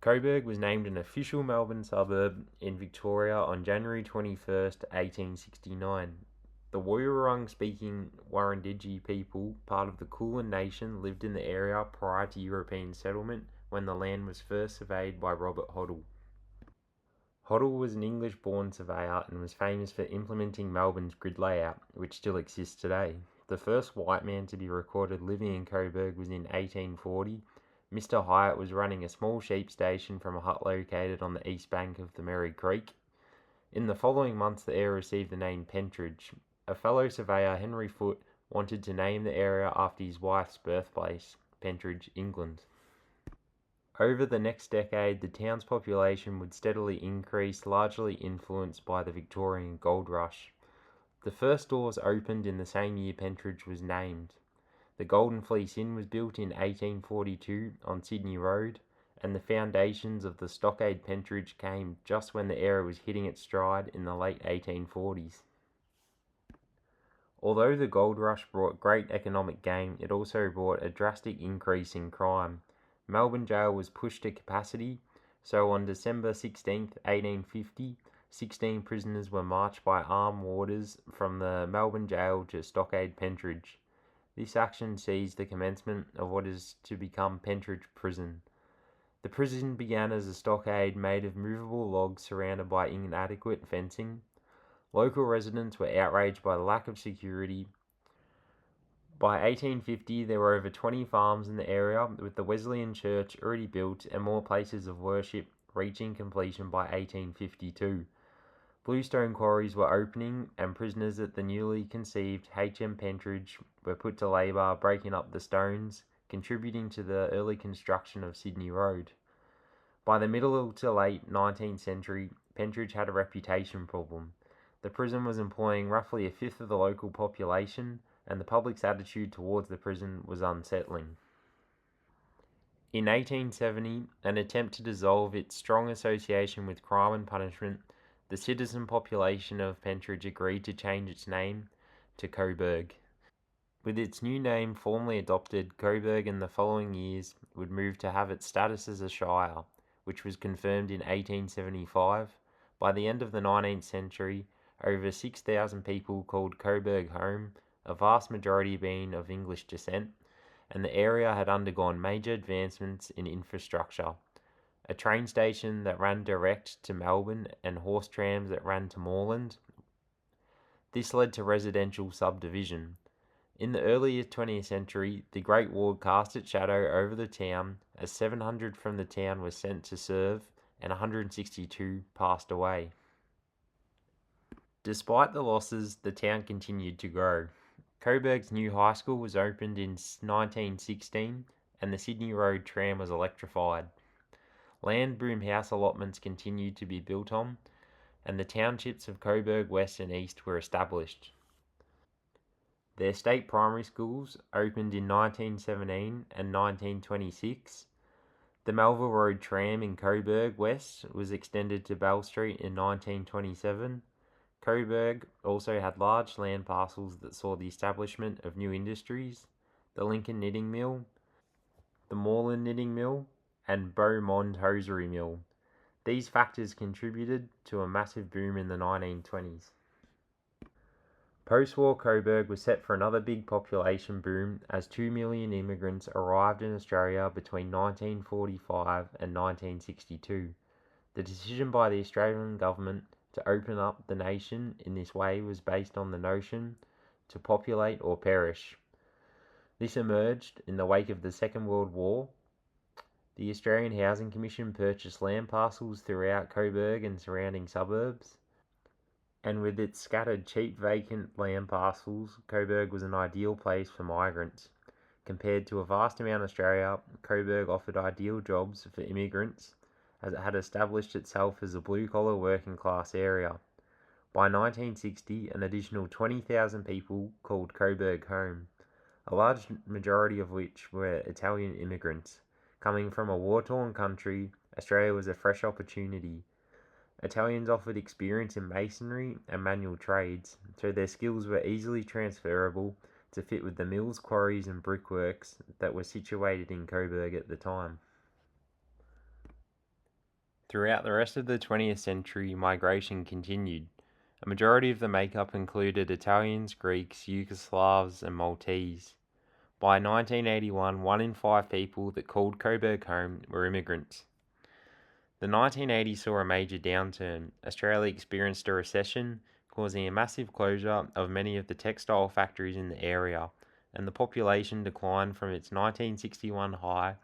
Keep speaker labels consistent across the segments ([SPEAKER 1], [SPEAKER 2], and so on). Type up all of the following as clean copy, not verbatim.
[SPEAKER 1] Coburg was named an official Melbourne suburb in Victoria on January 21st, 1869. The Woiwurrung-speaking Wurundjeri people, part of the Kulin Nation, lived in the area prior to European settlement when the land was first surveyed by Robert Hoddle. Hoddle was an English-born surveyor and was famous for implementing Melbourne's grid layout, which still exists today. The first white man to be recorded living in Coburg was in 1840. Mr. Hyatt was running a small sheep station from a hut located on the east bank of the Merry Creek. In the following months, the area received the name Pentridge. A fellow surveyor, Henry Foote, wanted to name the area after his wife's birthplace, Pentridge, England. Over the next decade, the town's population would steadily increase, largely influenced by the Victorian gold rush. The first stores opened in the same year Pentridge was named. The Golden Fleece Inn was built in 1842 on Sydney Road, and the foundations of the Stockade Pentridge came just when the area was hitting its stride in the late 1840s. Although the gold rush brought great economic gain, it also brought a drastic increase in crime. Melbourne Jail was pushed to capacity, so on December 16, 1850, 16 prisoners were marched by armed warders from the Melbourne Jail to Stockade Pentridge. This action sees the commencement of what is to become Pentridge Prison. The prison began as a stockade made of movable logs surrounded by inadequate fencing. Local residents were outraged by the lack of security. By 1850, there were over 20 farms in the area, with the Wesleyan Church already built and more places of worship reaching completion by 1852. Bluestone quarries were opening, and prisoners at the newly conceived H.M. Pentridge were put to labour breaking up the stones, contributing to the early construction of Sydney Road. By the middle to late 19th century, Pentridge had a reputation problem. The prison was employing roughly a fifth of the local population, and the public's attitude towards the prison was unsettling. In 1870, an attempt to dissolve its strong association with crime and punishment, the citizen population of Pentridge agreed to change its name to Coburg. With its new name formally adopted, Coburg in the following years would move to have its status as a shire, which was confirmed in 1875. By the end of the 19th century, over 6,000 people called Coburg home, a vast majority being of English descent, and the area had undergone major advancements in infrastructure. A train station that ran direct to Melbourne and horse trams that ran to Moreland. This led to residential subdivision. In the early 20th century, the Great War cast its shadow over the town as 700 from the town were sent to serve and 162 passed away. Despite the losses, the town continued to grow. Coburg's new high school was opened in 1916 and the Sydney Road tram was electrified. Land boom house allotments continued to be built on, and the townships of Coburg West and East were established. Their state primary schools opened in 1917 and 1926. The Melville Road tram in Coburg West was extended to Bell Street in 1927. Coburg also had large land parcels that saw the establishment of new industries, the Lincoln Knitting Mill, the Moreland Knitting Mill, and Beaumont Hosiery Mill. These factors contributed to a massive boom in the 1920s. Post-war Coburg was set for another big population boom as 2 million immigrants arrived in Australia between 1945 and 1962. The decision by the Australian government to open up the nation in this way was based on the notion to populate or perish. This emerged in the wake of the Second World War. The Australian Housing Commission purchased land parcels throughout Coburg and surrounding suburbs, and with its scattered cheap vacant land parcels, Coburg was an ideal place for migrants. Compared to a vast amount of Australia, Coburg offered ideal jobs for immigrants as it had established itself as a blue-collar working-class area. By 1960, an additional 20,000 people called Coburg home, a large majority of which were Italian immigrants. Coming from a war-torn country, Australia was a fresh opportunity. Italians offered experience in masonry and manual trades, so their skills were easily transferable to fit with the mills, quarries and brickworks that were situated in Coburg at the time. Throughout the rest of the 20th century, migration continued. A majority of the makeup included Italians, Greeks, Yugoslavs, and Maltese. By 1981, 1 in 5 people that called Coburg home were immigrants. The 1980s saw a major downturn. Australia experienced a recession, causing a massive closure of many of the textile factories in the area, and the population declined from its 1961 high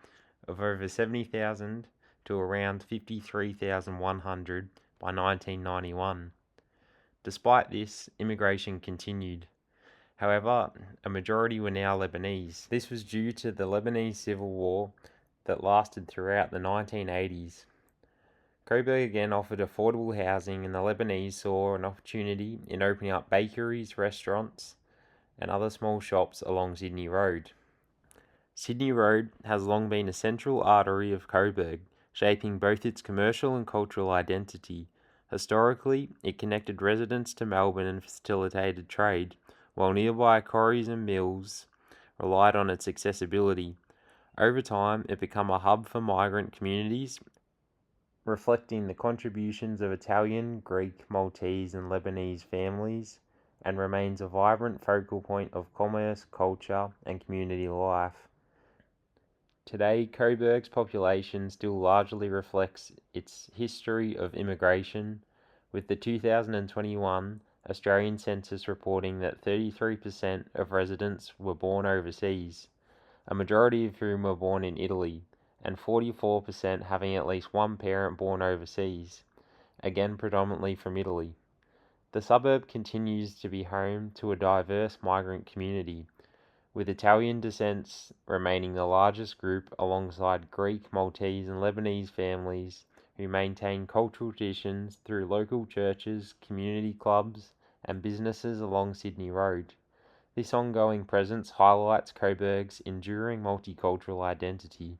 [SPEAKER 1] of over 70,000 to around 53,100 by 1991. Despite this, immigration continued. However, a majority were now Lebanese. This was due to the Lebanese Civil War that lasted throughout the 1980s. Coburg again offered affordable housing, and the Lebanese saw an opportunity in opening up bakeries, restaurants, and other small shops along Sydney Road. Sydney Road has long been a central artery of Coburg, shaping both its commercial and cultural identity. Historically, it connected residents to Melbourne and facilitated trade, while nearby quarries and mills relied on its accessibility. Over time, it became a hub for migrant communities, reflecting the contributions of Italian, Greek, Maltese, and Lebanese families, and remains a vibrant focal point of commerce, culture, and community life. Today, Coburg's population still largely reflects its history of immigration, with the 2021 Australian census reporting that 33% of residents were born overseas, a majority of whom were born in Italy, and 44% having at least one parent born overseas, again predominantly from Italy. The suburb continues to be home to a diverse migrant community, with Italian descents remaining the largest group alongside Greek, Maltese, and Lebanese families who maintain cultural traditions through local churches, community clubs, and businesses along Sydney Road. This ongoing presence highlights Coburg's enduring multicultural identity.